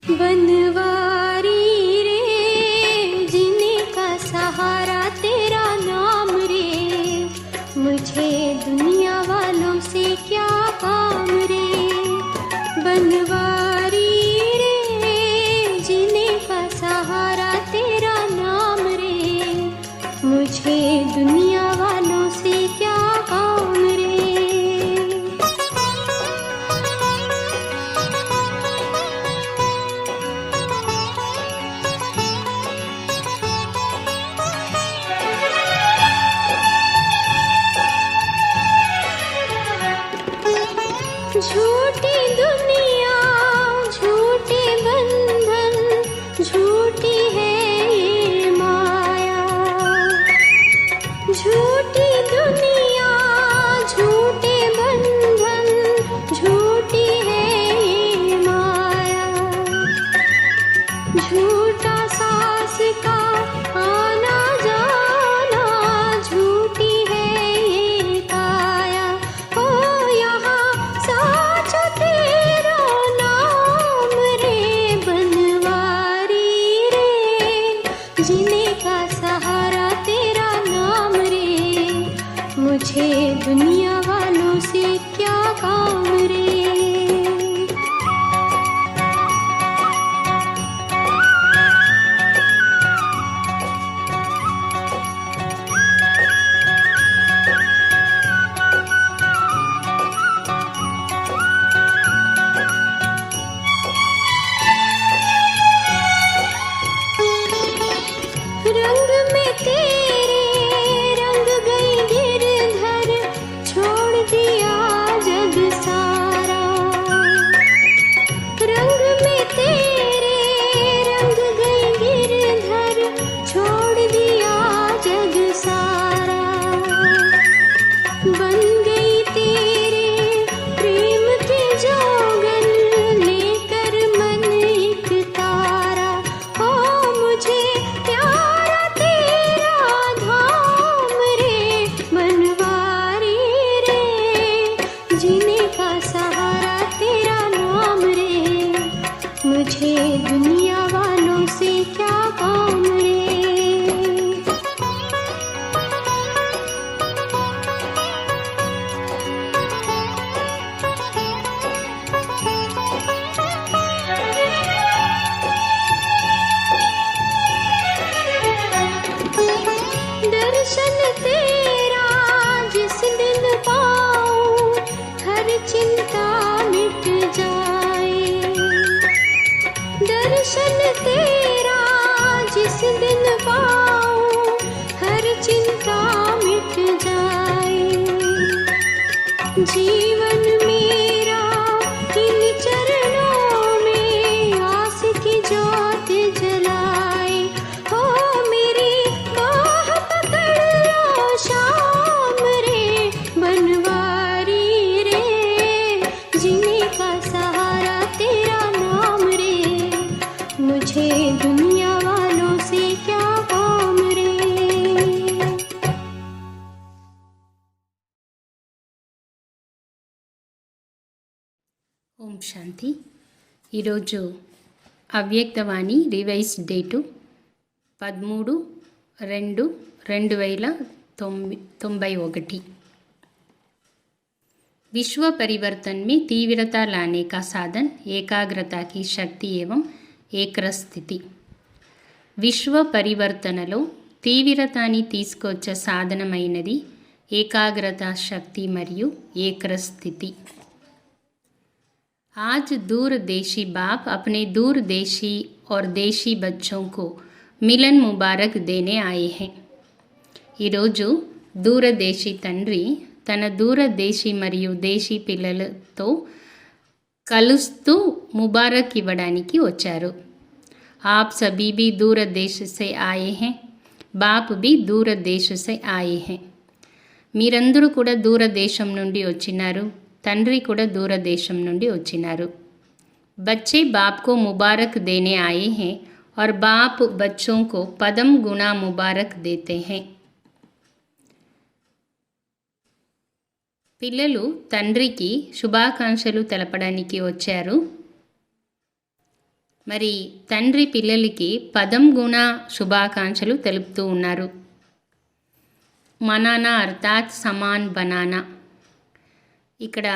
बनवारी रे जीने का सहारा तेरा नाम रे, मुझे दुनिया वालों से क्या काम रे। बनवारी रे जीने का सहारा तेरा नाम रे, मुझे दुनिया वालों से क्या काम रे। झूठी दुनिया झूठे बंधन, झूठी है ये माया। झूठी दुनिया झूठे बंधन, झूठी है ये माया। झूठा सास का आना जाना, झूठी है ये काया। ओ यहाँ साच तेरा नाम रे, बनवारी रे जीने का सहारा तेरा नाम रे, मुझे दुनिया वालों से क्या काम रे। रंग में तेरे रंग गई गिरधर, छोड़ दिया जग सारा। रंग में तेरे रंग गई गिरधर, छोड़ दिया जग सारा। बन गई तेरे प्रेम की जोगन, लेकर मन एक तारा। ओ मुझे प्यारा तेरा धाम रे, बनवारी रे जीने का सहारा तेरा नाम रे, मुझे दुनिया वालों से क्या काम रे। दर्शन तेरा जिस दिन पाऊं, हर चिंता मिट जाए। दर्शन तेरा जिस दिन पाऊं, हर चिंता मिट जाए। जीवन मेरा इन चरणों में आस की ज्योत जलाए। हो मेरी बाह पकड़ लो शाम रे, बनवारी रे जीने का सहारा तेरा नाम रे, मुझे दुनिया वालों से क्या काम रे। ఓం శాంతి. ఈరోజు అవ్యక్తవాణి రివైజ్డ్ డేటు 13/2/2091। विश्व परिवर्तन में तीव्रता लाने का साधन ఏకాగ్రత की शक्ति एवं ఏకరస్థితి। విశ్వ పరివర్తనలో తీవ్రతని తీసుకొచ్చే సాధనమైనది ఏకాగ్రత శక్తి మరియు ఏకరస్థితి। आज दूरदेशी बाप अपने दूरदेशी और देशी बच्चों को मिलन मुबारक देने आए हैं। ఈరోజు దూరదేశీ తండ్రి తన దూరదేశీ మరియు దేశీ పిల్లలతో కలుస్తూ ముబారక్ ఇవ్వడానికి వచ్చారు। आप सभी भी दूर देश से आए हैं, बाप भी दूर देश से आए हैं। మీరందరూ కూడా దూరదేశం నుండి వచ్చినారు, తండ్రి కూడా దూరదేశం నుండి వచ్చినారు। बच्चे बाप को मुबारक देने आए हैं और बाप बच्चों को पदम गुना मुबारक देते हैं। పిల్లలు తండ్రికి శుభాకాంక్షలు తెలపడానికి వచ్చారు। మరి తండ్రి పిల్లలకి పదం గుణ శుభాకాంక్షలు తెలుపుతూ ఉన్నారు. మనానా అర్థాత్ సమాన్ బనానా. ఇక్కడ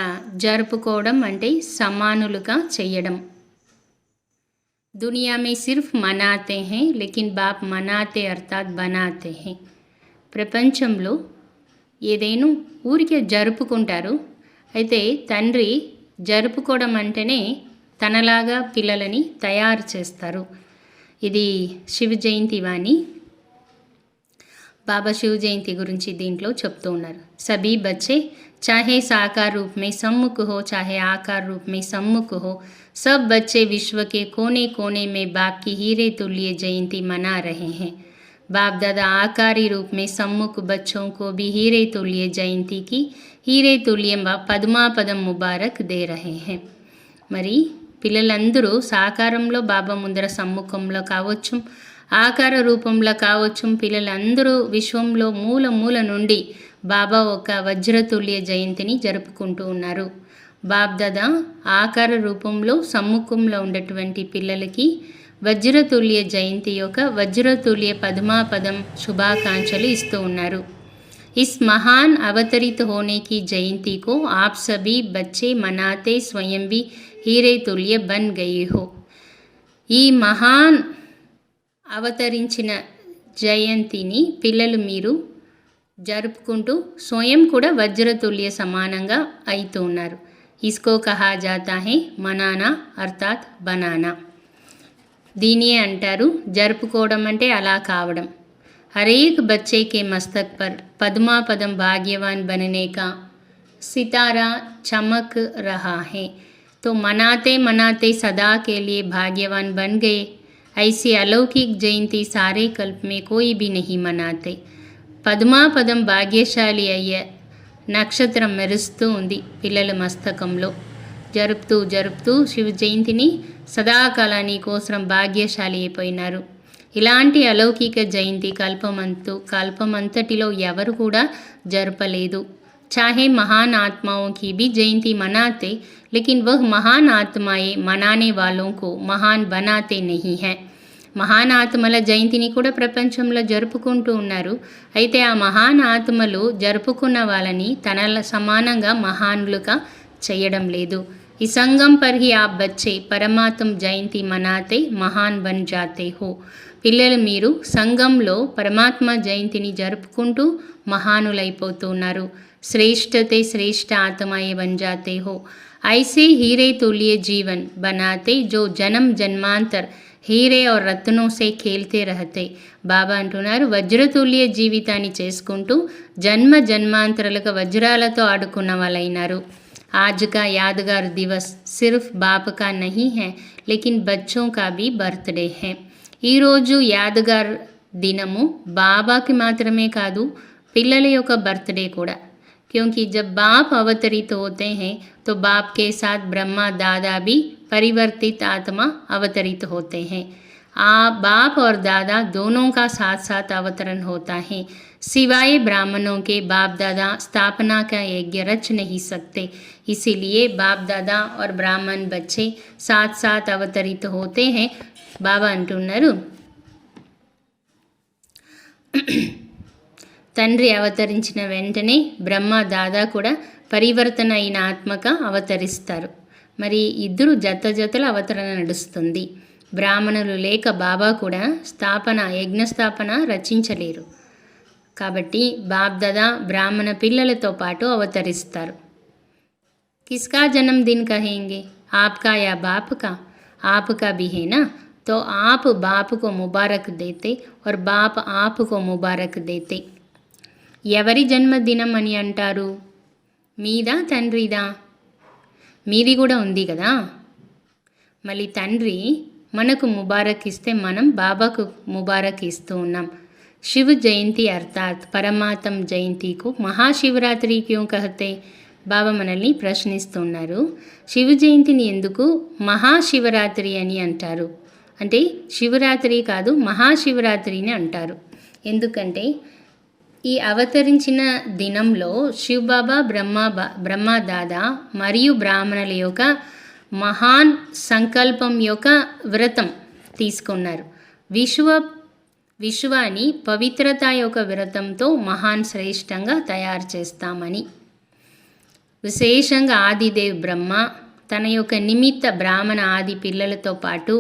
జరుపుకోవడం అంటే సమానులుగా చేయడం. दुनिया में सिर्फ मनाते हैं लेकिन बाप मनाते अर्थात बनाते हैं. ప్రపంచంలో ఏదైనా ఊరికే జరుపుకుంటారు, అయితే తండ్రి జరుపుకోవడం అంటేనే తనలాగా పిల్లలని తయారు చేస్తారు. ఇది శివ జయంతి వాణి. బాబా శివ జయంతి గురించి దీంట్లో చెప్తూ ఉన్నారు. సభీ బచ్చే चाहे साकार रूप में सम्मुख हो चाहे आकार रूप में सम्मुख हो, सब बच्चे विश्व के कोने कोने में बाप की हीरे तुल्य जयंती मना रहे हैं. बाप दादा आकारी रूप में सम्मुख बच्चों को भी हीरे तुल्य जयंती की हीरे तुल्य पद्मा पदम मुबारक दे रहे हैं. మరి పిల్లలందరూ సాకారంలో బాబా ముందర సమ్ముఖంలో కావచ్చు, ఆకార రూపంలో కావచ్చు, పిల్లలందరూ విశ్వంలో మూల మూల నుండి బాబా ఒక వజ్రతుల్య జయంతిని జరుపుకుంటూ ఉన్నారు. బాబ్దాదా ఆకార రూపంలో సమ్ముఖంలో ఉన్నటువంటి పిల్లలకి వజ్రతుల్య జయంతి యొక్క వజ్రతుల్య పద్మాపదం శుభాకాంక్షలు ఇస్తూ ఉన్నారు. इस महान अवतरित होने की जयंती को आप सभी बच्चे मनाते स्वयं भी हीरे तुल्य बन गए हो. ఈ మహాన్ అవతరించిన జయంతిని పిల్లలు మీరు జరుపుకుంటూ స్వయం కూడా వజ్రతుల్య సమానంగా అవుతూ ఉన్నారు. ఇస్కో కహా జాతా హై మనానా అర్థాత్ బనానా. దీనియే అంటారు జరుపుకోవడం అంటే అలా కావడం. हरेक बच्चे के मस्तक पर पद्मा पदम भाग्यवान बनने का सितारा चमक रहा है, तो मनाते मनाते सदा के लिए भाग्यवान बन गए. ऐसी अलौकिक जयंती सारे कल्प में कोई भी नहीं मनाते. పద్మా పదం భాగ్యశాలి అయ్యే నక్షత్రం మెరుస్తూ ఉంది పిల్లల మస్తకంలో. జరుపుతూ జరుపుతూ శివ జయంతిని సదాకాలాని కోసం భాగ్యశాలి అయిపోయినారు. ఇలాంటి అలౌకిక జయంతి కల్పమంతటిలో ఎవరు కూడా జరపలేదు. चाहे महान आत्माओं की भी जयंती मनाते, लेकिन वह महान आत्माएं मनाने वालों को महान बनाते नहीं हैं. మహాన్ ఆత్మల జయంతిని కూడా ప్రపంచంలో జరుపుకుంటూ ఉన్నారు. అయితే ఆ మహాన్ ఆత్మలు జరుపుకున్న వాళ్ళని తన సమానంగా మహానులుగా చేయడం లేదు. ఈ సంగం పర్ హి ఆప్ బచ్చే పరమాత్మ జయంతి మనాతే మహాన్ బన్ జాతే హో. పిల్లలు మీరు సంఘంలో పరమాత్మ జయంతిని జరుపుకుంటూ మహానులైపోతూ ఉన్నారు. श्रेष्ठते श्रेष्ठ आत्माएं बन जाते हो. ऐसे हीरे तुल्य जीवन बनाते जो जन्म जन्मांतर హీరే और రత్నో సే ఖేల్తే రహతే. బాబా అంటున్నారు వజ్రతుల్య జీవితాన్ని చేసుకుంటూ జన్మ జన్మాంతరాలుగా వజ్రాలతో ఆడుకున్న వాళ్ళైనారు. आज का यादगार दिवस सिर्फ बाप का नहीं है लेकिन बच्चों का भी बर्थडे है. ఈరోజు యాదగార్ దినము బాబాకి మాత్రమే కాదు పిల్లల యొక్క బర్త్డే కూడా. क्योंकि जब बाप अवतरित होते हैं तो बाप के साथ ब्रह्मा दादा भी परिवर्तित आत्मा अवतरित होते हैं. बाप और दादा दोनों का साथ साथ अवतरण होता है. सिवाय ब्राह्मणों के बाप दादा स्थापना का यज्ञ रच नहीं सकते. इसीलिए बाप दादा और ब्राह्मण बच्चे साथ साथ अवतरित होते हैं. बाबा अंटुन्नारू తండ్రి అవతరించిన వెంటనే బ్రహ్మ దాదా కూడా పరివర్తన అయిన ఆత్మగా అవతరిస్తారు. మరి ఇద్దరు జతల అవతరణ నడుస్తుంది. బ్రాహ్మణులు లేక బాబా కూడా యజ్ఞ స్థాపన రచించలేరు. కాబట్టి బాబ్దాదా బ్రాహ్మణ పిల్లలతో పాటు అవతరిస్తారు. కిస్కా జన్మదిన్ కహేంగే ఆప్కా యా బాప్ కా? ఆప్కా భీ హే నా? तो आप बाप को मुबारक देते और बाप आपको मुबारक देते. ఎవరి జన్మదినం అని అంటారు? మీదా తండ్రిదా? మీది కూడా ఉంది కదా. మళ్ళీ తండ్రి మనకు ముబారక్ ఇస్తే మనం బాబాకు ముబారక్ ఇస్తూ ఉన్నాం. శివ జయంతి అర్థాత్ పరమాత్మ జయంతికు మహాశివరాత్రి క్యూ కహతే? బాబా మనల్ని ప్రశ్నిస్తున్నారు. శివ జయంతిని ఎందుకు మహాశివరాత్రి అని అంటారు అంటే శివరాత్రి కాదు మహాశివరాత్రిని అంటారు. ఎందుకంటే ఈ అవతరించిన దినంలో శివబాబా బ్రహ్మా దాదా మరియు బ్రాహ్మణుల యొక్క మహాన్ సంకల్పం యొక్క వ్రతం తీసుకున్నారు. విశ్వాన్ని పవిత్రత యొక్క వ్రతంతో మహాన్ శ్రేష్టంగా తయారు చేస్తామని. విశేషంగా ఆదిదేవ్ బ్రహ్మ తన యొక్క నిమిత్త బ్రాహ్మణ ఆది పిల్లలతో పాటు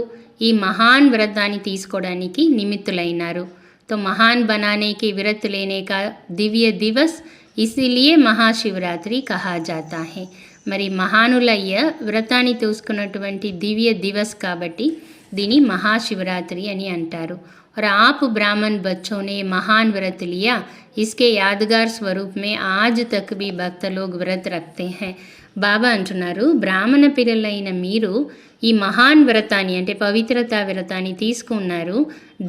ఈ మహాన్ వ్రతాన్ని తీసుకోవడానికి నిమిత్తులైనారు. तो महान बनाने के व्रत लेने का दिव्य दिवस इसीलिए महाशिवरात्रि कहा जाता है. మరి మహానులయ్య వ్రతాన్ని తీసుకున్నటువంటి దివ్య దివస్ కాబట్టి దీని महाशिवरात्रि అని అంటారు. और आप ब्राह्मण बच्चों ने महान व्रत लिया, इसके यादगार स्वरूप में आज तक भी भक्त लोग व्रत रखते हैं. బాబా అంటున్నారు, బ్రాహ్మణ పిల్లలైన మీరు ఈ మహాన్ వ్రతాన్ని అంటే పవిత్రతా వ్రతాన్ని తీసుకున్నారు.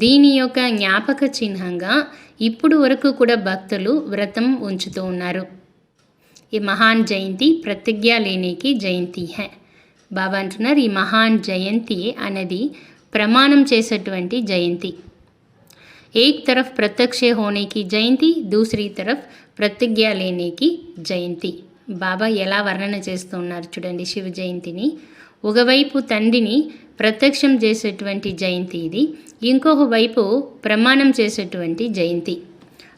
దీని యొక్క జ్ఞాపక చిహ్నంగా ఇప్పుడు వరకు కూడా భక్తులు వ్రతం ఉంచుతూ ఉన్నారు. ఈ మహాన్ జయంతి ప్రతిజ్ఞ లేనేకి జయంతి హై. బాబా అంటున్నారు, ఈ మహాన్ జయంతి అనేది ప్రమాణం చేసేటువంటి జయంతి. एक तरफ प्रत्यक्ष होने की जयंती, दूसरी तरफ प्रतिज्ञा लेने की जयंती. బాబా ఎలా వర్ణన చేస్తున్నారు చూడండి శివ జయంతిని. ఒకవైపు తండ్రిని ప్రత్యక్షం చేసేటువంటి జయంతి ఇది, ఇంకొక వైపు ప్రమాణం చేసేటువంటి జయంతి.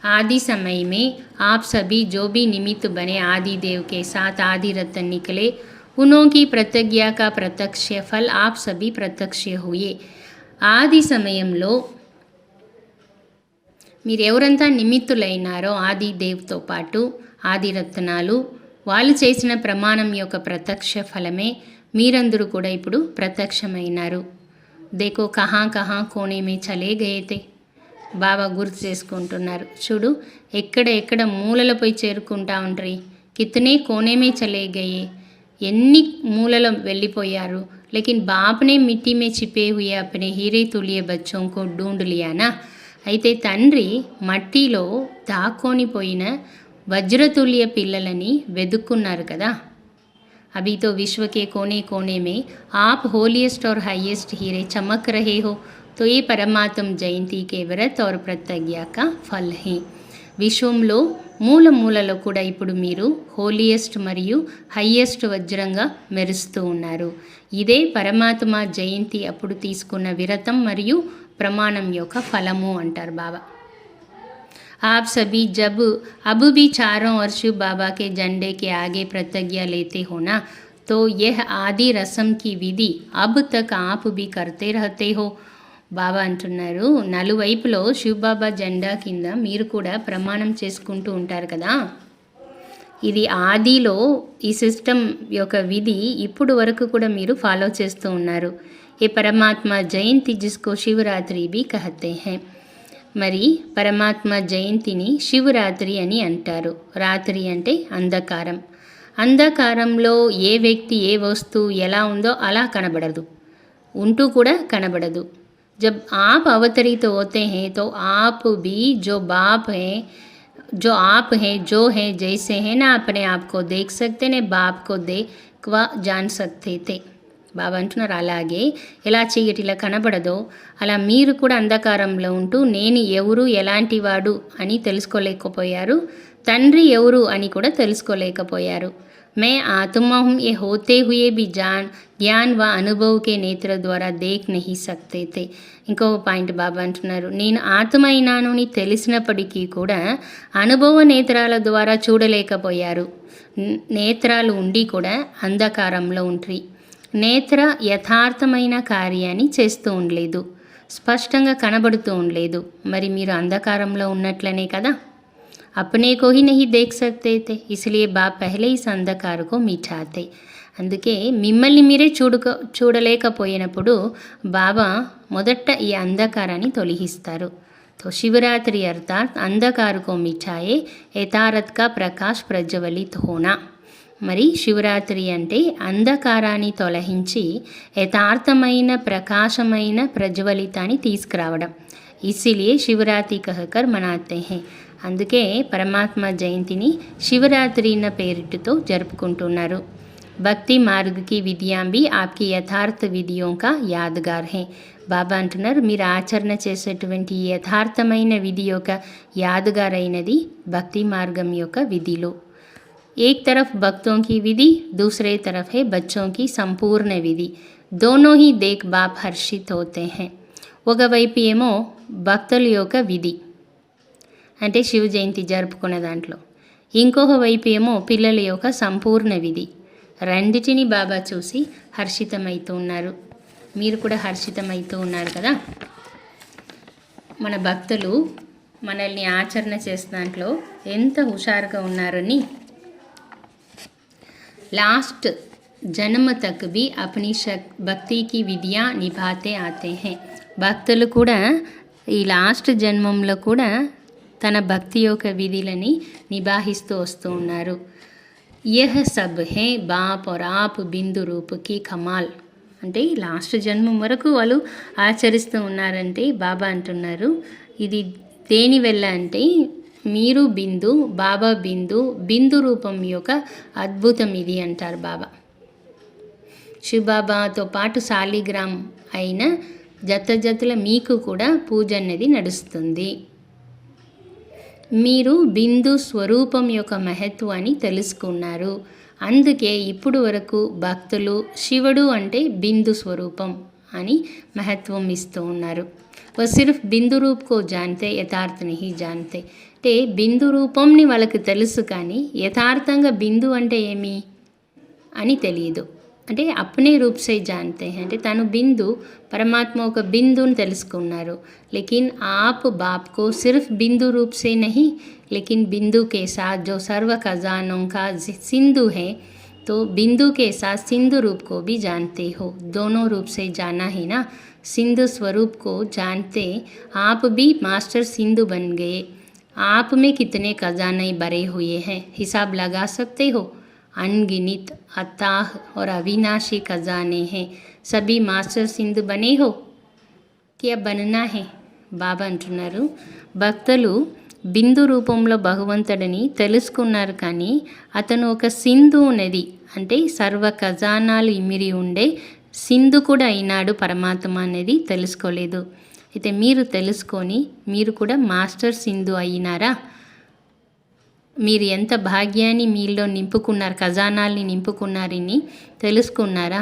आदि समय में आप सभी जो भी निमित्त बने आदि देव के साथ आदि रत्न निकले, उनकी प्रतिज्ञा का प्रत्यक्ष फल आप सभी प्रत्यक्ष हुए. ఆది సమయంలో మీరు ఎవరంతా నిమిత్తులైనారో ఆది దేవ్తో పాటు ఆది రత్నాలు వాళ్ళు చేసిన ప్రమాణం యొక్క ప్రత్యక్ష ఫలమే మీరందరూ కూడా ఇప్పుడు ప్రత్యక్షమైనారు. దేకో కహా కహా కోనే మే చలే గయేతే. బాబా గుర్తు చేసుకుంటున్నారు, చూడు ఎక్కడ మూలలపై చేరుకుంటా ఉంటాయి. కితనే కోనే మే చలే గయే, ఎన్ని మూలలో వెళ్ళిపోయారు. లేకిన్ బాప్నే మిట్టి మే చిపే హుయే అప్నే హీరే తులియే బచ్చోం కో ఢూంఢ్ లియానా. అయితే తండ్రి మట్టిలో దాక్కొనిపోయిన వజ్రతుల్య పిల్లలని వెదుక్కున్నారు కదా. अभी तो विश्व के कोने कोने में आप होलीएस्ट और हाईएस्ट हीरे चमक रहे हो, तो ये परमात्म जयंती के व्रत और प्रतिज्ञा का फल है. విశ్వంలో మూలలో కూడా ఇప్పుడు మీరు హోలియెస్ట్ మరియు హైయెస్ట్ వజ్రంగా మెరుస్తూ ఉన్నారు. ఇదే పరమాత్మ జయంతి అప్పుడు తీసుకున్న విరతం మరియు ప్రమాణం యొక్క ఫలము అంటారు బాబా. आप सभी जब अब भी चारों ओर शिव बाबा के झंडे के आगे प्रतिज्ञा लेते हो ना, तो यह आदि रस्म की विधि अब तक आप भी करते रहते हो. బాబా అంటున్నారు, నలువైపులో శివబాబా జెండా కింద మీరు కూడా ప్రమాణం చేసుకుంటూ ఉంటారు కదా. ఇది ఆదిలో ఈ సిస్టమ్ యొక్క విధి ఇప్పుడు వరకు కూడా మీరు ఫాలో చేస్తూ ఉన్నారు. ఏ పరమాత్మ జయంతి జిస్కో శివరాత్రి బి కహతే హై. మరి పరమాత్మ జయంతిని శివరాత్రి అని అంటారు. రాత్రి అంటే అంధకారం. అంధకారంలో ఏ వ్యక్తి ఏ వస్తువు ఎలా ఉందో అలా కనబడదు, ఉంటూ కూడా కనబడదు. जब आप अवतरित होते हैं तो आप भी जो बाप हैं, जो आप हैं, जो हैं, जैसे हैं ना, अपने आप को देख सकते ने बाप को देख व जान सकते थे. బాబా అంటున్నారు, అలాగే ఎలా చీకటిలా కనబడదో అలా మీరు కూడా అంధకారంలో ఉంటూ నేను ఎవరు ఎలాంటి వాడు అని తెలుసుకోలేకపోయారు, తండ్రి ఎవరు అని కూడా తెలుసుకోలేకపోయారు. मैं आत्मा हूँ ये होते हुए भी ज्ञान व अनुभव के नेत्र द्वारा देख नहीं सकते थे. ఇంకో పాయింట్ బాబా అంటున్నారు, నేను ఆత్మ అయినాను అని తెలిసినప్పటికీ కూడా అనుభవ నేత్రాల ద్వారా చూడలేకపోయారు. నేత్రాలు ఉండి కూడా అంధకారంలో ఉంటాయి. నేత్ర యథార్థమైన కార్యాన్ని చేస్తూ ఉండలేదు, స్పష్టంగా కనబడుతూ ఉండలేదు. మరి మీరు అంధకారంలో ఉన్నట్లనే కదా. अपने को ही नहीं देख सकते थे, इसलिए बाप पहले इस अंधकार को मिटाते. అందుకే మిమ్మల్ని మీరే చూడలేకపోయినప్పుడు బాబా మొదట ఈ అంధకారాన్ని తొలగిస్తారు. तो शिवरात्रि अर्थात अंधकार को मिटाए यथार्थ का प्रकाश प्रज्वलित होना. మరి శివరాత్రి అంటే అంధకారాన్ని తొలగించి యథార్థమైన ప్రకాశమైన ప్రజ్వలితాన్ని తీసుకురావడం. ఇసిలియే శివరాత్రి कहकर मनाते हैं. అందుకే పరమాత్మ జయంతిని శివరాత్రి అన్న పేరుతో జరుపుకుంటున్నారు. భక్తి మార్గ్ కి విద్యాం భీ ఆప్కి యథార్థ విధియోం కా యాద్గార్ హై. బాబా అంటున్నారు, మీరు ఆచరణ చేసేటువంటి యథార్థమైన విధి యొక్క యాద్గార్ అయినది భక్తి మార్గం యొక్క విధిలో. एक तरफ भक्तों की विधि, दूसरे तरफ है बच्चों की संपूर्ण विधि. दोनों ही देख बाप हर्षित होते हैं. ఒకవైపు ఏమో భక్తుల యొక్క విధి అంటే శివ జయంతి జరుపుకునే దాంట్లో, ఇంకొక వైపు ఏమో పిల్లల యొక్క సంపూర్ణ విధి. రెండిటిని బాబా చూసి హర్షితమవుతూ ఉన్నారు. మీరు కూడా హర్షితమవుతూ ఉన్నారు కదా. మన భక్తులు మనల్ని ఆచరణ చేసే దాంట్లో ఎంత హుషారుగా ఉన్నారని. लास्ट जन्म तक भी अपनी भक्ति की विधियाँ निभाते आते हैं. భక్తులు కూడా ఈ లాస్ట్ జన్మంలో కూడా తన భక్తి యొక్క విధులని నిభాయిస్తూ వస్తూ ఉన్నారు. యహ్ సబ్ హే బాప్ और आप బిందు రూప్ కి కమాల్. అంటే లాస్ట్ జన్మం వరకు వాళ్ళు ఆచరిస్తూ ఉన్నారంటే బాబా అంటున్నారు ఇది దేని వల్ల అంటే మీరు బిందు, బాబా బిందు, బిందు రూపం యొక్క అద్భుతం ఇది అంటారు బాబా. శివబాబాతో పాటు శాలిగ్రామ్ అయిన జతల మీకు కూడా పూజ అనేది నడుస్తుంది. మీరు బిందు స్వరూపం యొక్క మహత్వాన్ని తెలుసుకున్నారు. అందుకే ఇప్పుడు వరకు భక్తులు శివుడు అంటే బిందు స్వరూపం అని మహత్వం ఇస్తూ ఉన్నారు. वो सिर्फ బిందు రూప్ కో జాన్తే యథార్థ నహీ జాన్తే. అంటే బిందు రూపంని వాళ్ళకి తెలుసు కానీ యథార్థంగా బిందు అంటే ఏమి అని తెలియదు. అంటే అప్నే రూప్ సే జాన్తే అంటే తను బిందు, పరమాత్మ ఒక బిందుని తెలుసుకున్నారు. लेकिन आप बाप को सिर्फ बिंदु रूप से नहीं, लेकिन बिंदु के साथ जो सर्व खजानों का सिंधु है, तो बिंदु के साथ सिंधु रूप को भी जानते हो. दोनों रूप से जाना है ना. सिंधु स्वरूप को जानते आप भी मास्टर सिंधु बन गए. आप में कितने खजाने भरे हुए हैं हिसाब लगा सकते हो. अनगिनित अथाह और अविनाशी खजाने हैं. सभी मास्टर सिंधु बने हो क्या बनना है. బాబా అంటున్నారు భక్తులు బిందు రూపంలో భగవంతుడిని తెలుసుకున్నారు కానీ అతను ఒక సింధు నది అంటే సర్వ ఖజానాలు ఇమిరి ఉండే సింధు కూడా అయినాడు పరమాత్మ అనేది తెలుసుకోలేదు. అయితే మీరు తెలుసుకొని మీరు కూడా మాస్టర్ సింధు అయినారా. మీరు ఎంత భాగ్యాన్ని మీలో నింపుకున్నారు, ఖజానాల్ని నింపుకున్నారని తెలుసుకున్నారా.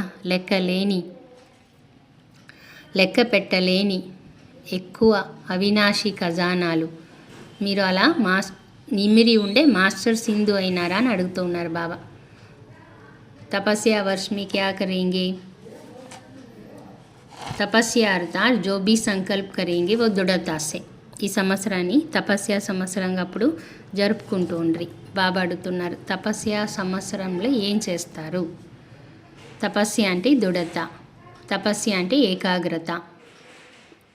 లెక్క పెట్టలేని ఎక్కువ అవినాశి ఖజానాలు మీరు అలా నిమిరి ఉండే మాస్టర్ సింధు అయినారా అని అడుగుతూ ఉన్నారు బాబా. తపస్య వర్ష్ మీ క్యా కరేంగే. తపస్య అర్థాత్ జో బీ సంకల్ప్ కరేంగే वो దృఢతా సే. ఈ సంవత్సరాన్ని తపస్య సంవత్సరంగా అప్పుడు జరుపుకుంటూ ఉండ్రి. బాబా అడుగుతున్నారు తపస్య సంవత్సరంలో ఏం చేస్తారు. తపస్య అంటే దృఢత, తపస్య అంటే ఏకాగ్రత.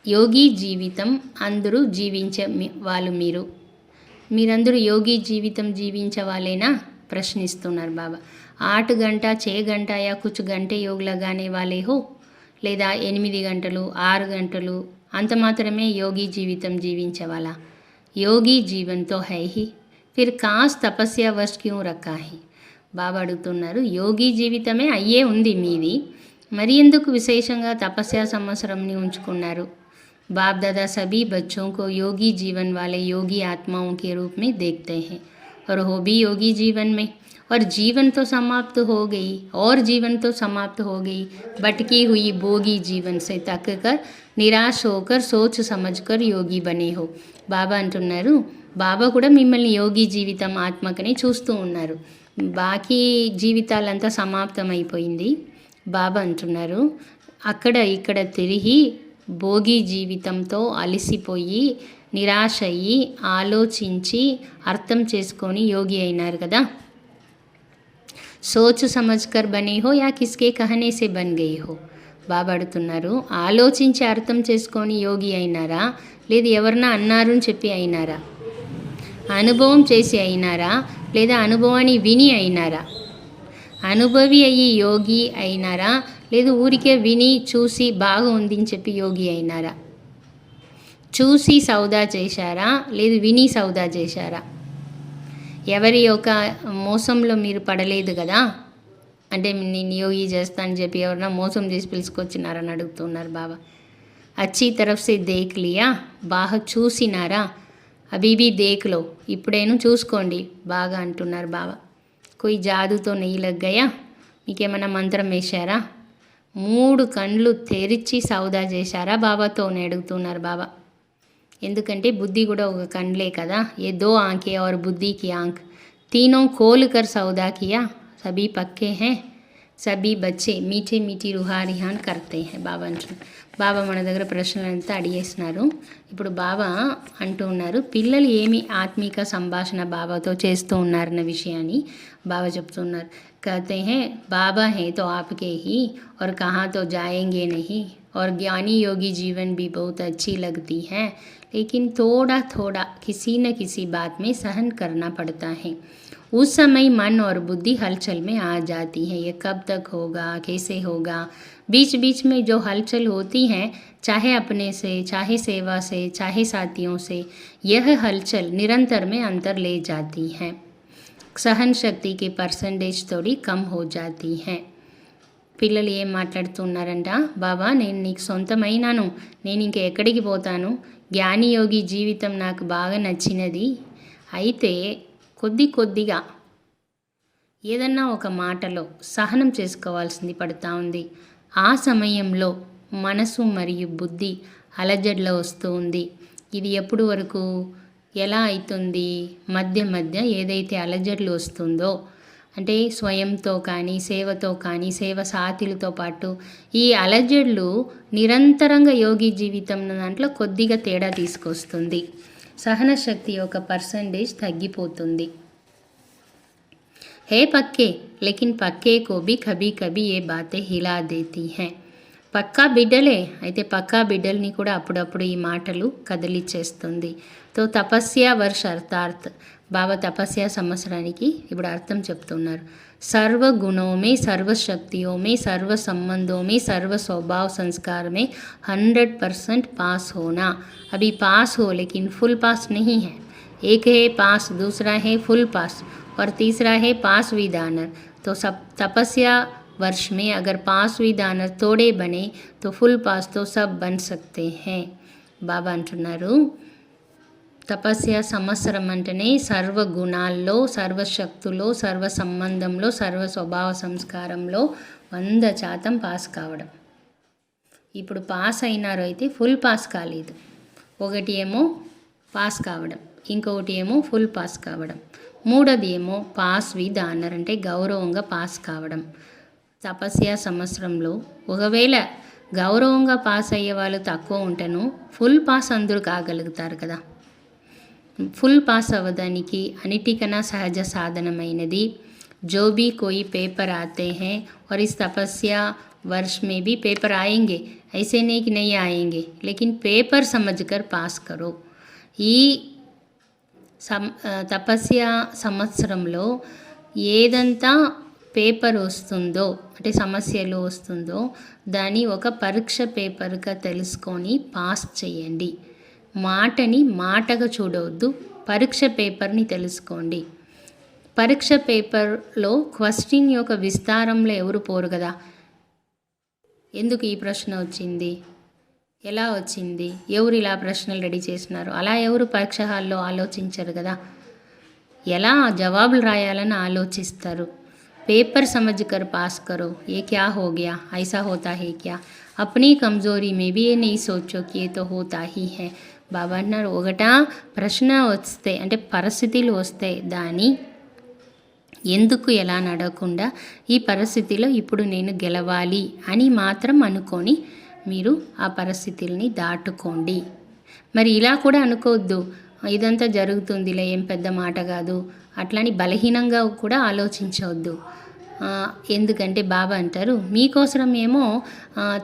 యోగి జీవితం అందరూ జీవించే వాళ్ళు మీరందరూ యోగి జీవితం జీవించే వాళ్ళేనా ప్రశ్నిస్తున్నారు బాబా. 8 घंटा 6 घंटा या कुछ घंटे योग लगाने वाले हो, లేదా 8 గంటలు 6 గంటలు అంత మాత్రమే యోగి జీవితం జీవించే వాళ్ళ. యోగి జీవన్తో హై హి ఫిర్ కాస్ తపస్య వర్ష్ క్యూ రఖా హి. బాబా అడుగుతున్నారు యోగి జీవితమే అయ్యే ఉంది మీది, మరి ఎందుకు విశేషంగా తపస్య సంవత్సరంని ఉంచుకున్నారు. बाप दादा सभी बच्चों को योगी जीवन वाले योगी आत्माओं के रूप में देखते हैं और हो भी योगी जीवन में. और जीवन तो समाप्त हो गई और जीवन तो समाप्त हो गई. भटकी हुई भोगी जीवन से तक कर निराश होकर सोच समझकर योगी बने हो. బాబా అంటున్నారు బాబా కూడా మిమ్మల్ని యోగి జీవితం ఆత్మకని చూస్తూ ఉన్నారు. బాకీ జీవితాలంతా సమాప్తమైపోయింది. బాబా అంటున్నారు అక్కడ ఇక్కడ తిరిగి భోగి జీవితంతో అలసిపోయి నిరాశ అయ్యి ఆలోచించి అర్థం చేసుకొని యోగి అయినారు కదా. సోచ్ సమజ్కర్ బనే హో యా కిస్కే కహనే సే బన్ గయి హో. బాబా అడుగుతున్నారు ఆలోచించి అర్థం చేసుకొని యోగి అయినారా, లేదు ఎవరన్నా అన్నారు అని చెప్పి అయినారా. అనుభవం చేసి అయినారా, లేదా అనుభవాన్ని విని అయినారా. అనుభవి అయ్యి యోగి అయినారా, లేదు ఊరికే విని చూసి బాగా ఉంది అని చెప్పి యోగి అయినారా. చూసి సౌదా చేశారా, లేదు విని సౌదా చేశారా. ఎవరి యొక్క మోసంలో మీరు పడలేదు కదా. అంటే నేను యోగి చేస్తానని చెప్పి ఎవరన్నా మోసం చేసి పిలుచుకొచ్చినారని అడుగుతున్నారు బాబా. అచ్చి తరఫ్ సే దేఖ్ లియా, బాగా చూసినారా. అబీబీ దేఖ్లో, ఇప్పుడేను చూసుకోండి బాగా అంటున్నారు బాబా. कोई जादू तो नहीं लग गया, మీకేమన్నా మంత్రం వేశారా, 3 కండ్లు తెరిచి సౌదా చేశారా బాబాతో అని అడుగుతున్నారు బాబా. ఎందుకంటే బుద్ధి కూడా ఒక కండ్లే కదా. ఏ 2 आंखें और बुद्धि की आंख तीनों खोल कर सौदा किया सभी पक्के हैं सभी बच्चे मीठे मीठी रुहारिహాన్ करते हैं బాబా అంటున్నారు. బాబా మన దగ్గర ప్రశ్నలంతా అడిగేస్తున్నారు. ఇప్పుడు బాబా అంటూ ఉన్నారు, పిల్లలు ఏమి ఆత్మిక సంభాషణ బాబాతో చేస్తూ ఉన్నారన్న విషయాన్ని బాబా చెప్తున్నారు. कहते हैं बाबा हैं तो आपके ही और कहाँ तो जाएंगे नहीं और ज्ञानी योगी जीवन भी बहुत अच्छी लगती है लेकिन थोड़ा थोड़ा किसी न किसी बात में सहन करना पड़ता है. उस समय मन और बुद्धि हलचल में आ जाती है. ये कब तक होगा, कैसे होगा. बीच बीच में जो हलचल होती है, चाहे अपने से, चाहे सेवा से, चाहे साथियों से, यह हलचल निरंतर में अंतर ले जाती है. सहन शक्ति की परसेंटेज थोड़ी कम हो जाती है. పిల్లలు ఏం మాట్లాడుతున్నారంట, బాబా నేను నీకు సొంతమైనాను, నేను ఇంక ఎక్కడికి పోతాను, జ్ఞానియోగి జీవితం నాకు బాగా నచ్చినది, అయితే కొద్ది కొద్దిగా ఏదన్నా ఒక మాటలో సహనం చేసుకోవాల్సింది పడుతూ ఉంది. ఆ సమయంలో మనసు మరియు బుద్ధి అలజడిలో వస్తూ ఉంది. ఇది ఎప్పుడు వరకు ఎలా అవుతుంది, మధ్య మధ్య ఏదైతే అలజడులు వస్తుందో, అంటే స్వయంతో కానీ సేవతో కానీ సేవ సాథీలతో పాటు ఈ అలజడులు నిరంతరంగా యోగి జీవితం దాంట్లో కొద్దిగా తేడా తీసుకొస్తుంది. సహన శక్తి యొక్క పర్సంటేజ్ తగ్గిపోతుంది. है पक्के लेकिन पक्के को भी कभी कभी ये बातें हिला देती हैं. పక్కా బిడ్డలే, అయితే పక్కా బిడ్డల్ని కూడా అప్పుడప్పుడు ఈ మాటలు కదిలిచ్చేస్తుంది. తో తపస్య వర్ష అర్థార్థ్ బాబా తపస్య సంవత్సరానికి ఇప్పుడు అర్థం చెప్తున్నారు. सर्व गुणों में, सर्व शक्तियों में, सर्व संबंधों में, सर्व स्वभाव संस्कार में 100% पास होना. अभी पास हो लेकिन फुल पास नहीं है. एक है पास, दूसरा है फुल पास और तीसरा है पास विद ऑनर. तो सब तपस्या वर्ष में अगर पास विद ऑनर थोड़े बने तो फुल पास तो सब बन सकते हैं. బాబా అంటున్నారు, తపస్య సంవత్సరం అంటేనే సర్వ గుణాల్లో, సర్వశక్తులో, సర్వ సంబంధంలో, సర్వ స్వభావ సంస్కారంలో 100% పాస్ కావడం. ఇప్పుడు పాస్ అయినారు, అయితే ఫుల్ పాస్ కాలేదు. ఒకటి ఏమో పాస్ కావడం, ఇంకొకటి ఏమో ఫుల్ పాస్ కావడం, మూడోది ఏమో పాస్ విత్ ఆనర్ అంటే గౌరవంగా పాస్ కావడం. తపస్య సంవత్సరంలో ఒకవేళ గౌరవంగా పాస్ అయ్యే వాళ్ళు తక్కువ ఉంటేను ఫుల్ పాస్ అందరూ కాగలుగుతారు కదా. ఫుల్ పాస్ అవ్వడానికి అన్నిటికన్నా సహజ సాధనమైనది. जो भी कोई पेपर आते हैं और इस तपस्या वर्ष में भी पेपर आएंगे, ऐसे नहीं कि नहीं आएंगे, लेकिन पेपर समझकर पास करो. ఈ తపస్య సంవత్సరంలో ఏదంతా పేపర్ వస్తుందో అంటే సమస్యలు వస్తుందో దాన్ని ఒక పరీక్ష పేపర్గా తెలుసుకొని పాస్ చేయండి. మాటని మాటగా చూడవద్దు, పరీక్ష పేపర్ని తెలుసుకోండి. పరీక్ష పేపర్లో క్వశ్చన్ యొక్క విస్తారంలో ఎవరు పోరు కదా. ఎందుకు ఈ ప్రశ్న వచ్చింది, ఎలా వచ్చింది, ఎవరు ఇలా ప్రశ్నలు రెడీ చేసినారు, అలా ఎవరు పరీక్ష హాల్లో ఆలోచించరు కదా. ఎలా జవాబులు రాయాలని ఆలోచిస్తారు. पेपर समझ कर पास करो. ये क्या हो गया, ऐसा होता है क्या. अपनी कमज़ोरी में भी ये नहीं सोचो कि ये तो होता ही है. బాబా అన్నారు, ఒకట ప్రశ్న వస్తే అంటే పరిస్థితులు వస్తే దాన్ని ఎందుకు ఎలా నడవకుండా ఈ పరిస్థితిలో ఇప్పుడు నేను గెలవాలి అని మాత్రం అనుకొని మీరు ఆ పరిస్థితుల్ని దాటుకోండి. మరి ఇలా కూడా అనుకోవద్దు, ఇదంతా జరుగుతుందిలే ఏం పెద్ద మాట కాదు అట్లని బలహీనంగా కూడా ఆలోచించవద్దు. ఎందుకంటే బాబా అంటారు, మీకోసం ఏమో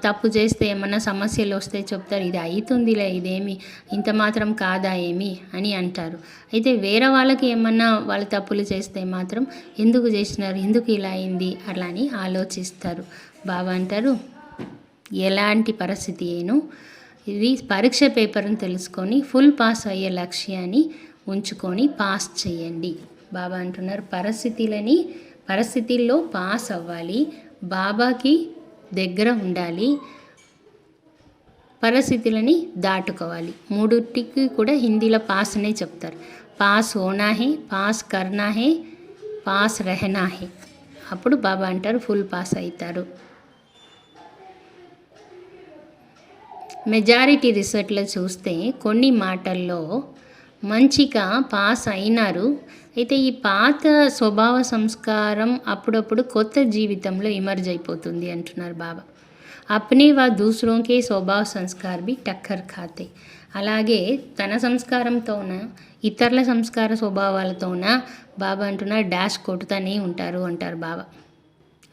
తప్పు చేస్తే ఏమన్నా సమస్యలు వస్తే చెప్తారు, ఇది అవుతుందిలే, ఇదేమి ఇంత మాత్రం కాదా ఏమి అని అంటారు. అయితే వేరే వాళ్ళకి ఏమన్నా వాళ్ళు తప్పులు చేస్తే మాత్రం ఎందుకు చేసినారు, ఎందుకు ఇలా అయింది అట్లా అని ఆలోచిస్తారు. బాబా అంటారు, ఎలాంటి పరిస్థితి ఏను ఇది పరీక్ష పేపర్ని తెలుసుకొని ఫుల్ పాస్ అయ్యే లక్ష్యాన్ని ఉంచుకొని పాస్ చేయండి. బాబా అంటున్నారు, పరిస్థితుల్లో పాస్ అవ్వాలి, బాబాకి దగ్గర ఉండాలి, పరిస్థితులని దాటుకోవాలి. మూడుటికి కూడా హిందీలో పాస్ అనే చెప్తారు. పాస్ హోనా హే, పాస్ కర్నా హే, పాస్ రెహనా హే. అప్పుడు బాబా అంటారు ఫుల్ పాస్ అవుతారు. మెజారిటీ రిసర్చ్లో చూస్తే కొన్ని మాటల్లో మంచిగా పాస్ అయినారు. అయితే ఈ పాత స్వభావ సంస్కారం అప్పుడప్పుడు కొత్త జీవితంలో ఇమర్జ్ అయిపోతుంది అంటున్నారు బాబా. అప్నే వా దూసరోంకే స్వభావ సంస్కార్ బి టక్కర్ ఖాతే. అలాగే తన సంస్కారంతోన ఇతరుల సంస్కార స్వభావాలతోన బాబా అంటున్నారు డాష్ కొట్టుతూనే ఉంటారు అంటారు బాబా.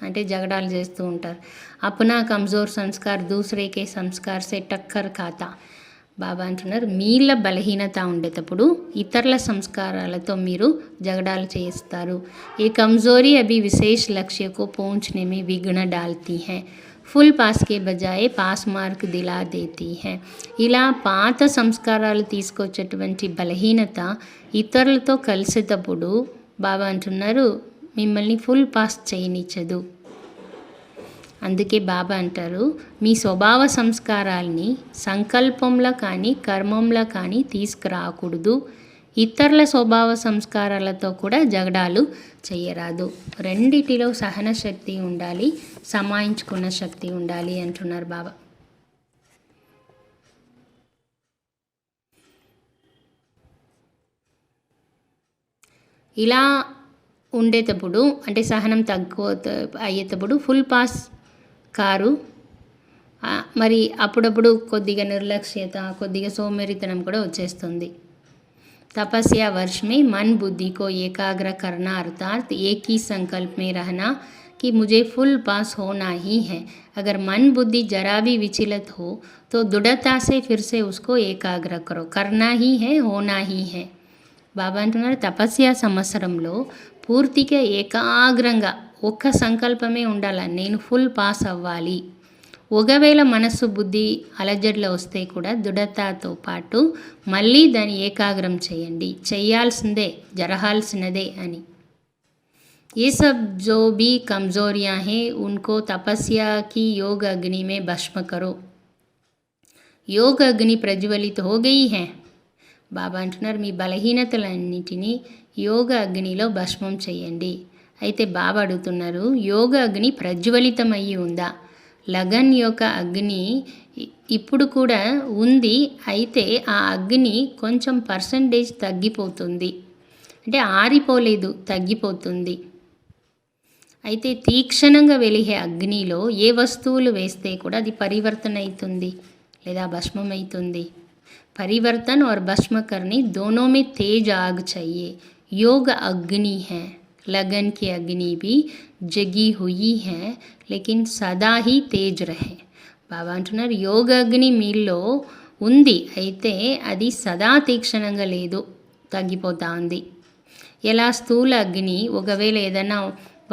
అంటే జగడాలు చేస్తూ ఉంటారు. అప్నా కమ్జోర్ సంస్కార్ దూసరేకే సంస్కార్ సే టక్కర్ ఖాతా. బాబా అంటున్నారు మీళ్ళ బలహీనత ఉండేటప్పుడు ఇతరుల సంస్కారాలతో మీరు జగడాలు చేస్తారు. ఈ కమ్జోరీ అభి విశేష లక్ష్యకు పहुंचने में विघ्न डालती है. ఫుల్ పాస్కే బజాయే పాస్ మార్క్ దిలా దేతీ హై. ఇలా పాత సంస్కారాలు తీసుకొచ్చేటువంటి బలహీనత ఇతరులతో కలిసేటప్పుడు బాబా అంటున్నారు మిమ్మల్ని ఫుల్ పాస్ చేయనిచ్చదు. అందుకే బాబా అంటారు మీ స్వభావ సంస్కారాల్ని సంకల్పంలో కానీ కర్మంలో కానీ తీసుకురాకూడదు. ఇతరుల స్వభావ సంస్కారాలతో కూడా జగడాలు చేయరాదు. రెండిటిలో సహన శక్తి ఉండాలి, సమాయించుకున్న శక్తి ఉండాలి అంటున్నారు బాబా. ఇలా ఉండేటప్పుడు అంటే సహనం తక్కువ అయ్యేటప్పుడు ఫుల్ పాస్ కారు. మరి అప్పుడప్పుడు కొద్దిగా నిర్లక్ష్యత, కొద్దిగా సోమరితనం కూడా వచ్చేస్తుంది. तपस्या वर्ष में मन बुद्धि को एकाग्र करना अर्थात एक ही संकल्प में रहना कि मुझे फुल पास होना ही है. अगर मन बुद्धि जरा भी विचलित हो तो दृढ़ता से फिर से उसको एकाग्र करो. करना ही है, होना ही है. బాబా అంటున్నారు తపస్య సంవత్సరంలో పూర్తిగా ఏకాగ్రంగా ఒక్క సంకల్పమే ఉండాలి, నేను ఫుల్ పాస్ అవ్వాలి. ఒకవేళ మనస్సు బుద్ధి అలజడిలో వస్తే కూడా దృఢతతో పాటు మళ్ళీ దాన్ని ఏకాగ్రం చేయండి, చేయాల్సిందే, జరగాల్సినదే అని. ये सब जो भी कमज़ोरियाँ हैं उनको तपस्या की योग अग्नि में भस्म करो. योग अग्नि प्रज्वलित हो गई है. బాబా అంటున్నారు మీ బలహీనతలన్నిటినీ యోగ అగ్నిలో భస్మం చేయండి. అయితే బాబా అడుగుతున్నారు యోగ అగ్ని ప్రజ్వలితమయ్యి ఉందా? లగన్ యొక్క అగ్ని ఇప్పుడు కూడా ఉంది. అయితే ఆ అగ్ని కొంచెం పర్సంటేజ్ తగ్గిపోతుంది, అంటే ఆరిపోలేదు, తగ్గిపోతుంది. అయితే తీక్షణంగా వెలిగే అగ్నిలో ఏ వస్తువులు వేస్తే కూడా అది పరివర్తన అవుతుంది లేదా భస్మం అవుతుంది. परिवर्तन और भस्म करने दोनों में तेज आग चाहिए. योग अग्नि है, लगन की अग्नि भी जगी हुई है लेकिन सदा ही तेज रहे. బాబా అంటున్నారు యోగ అగ్ని మీలో ఉంది, అయితే అది సదా తీక్షణంగా లేదు, తగ్గిపోతా ఉంది. ఎలా స్థూల అగ్ని ఒకవేళ ఏదైనా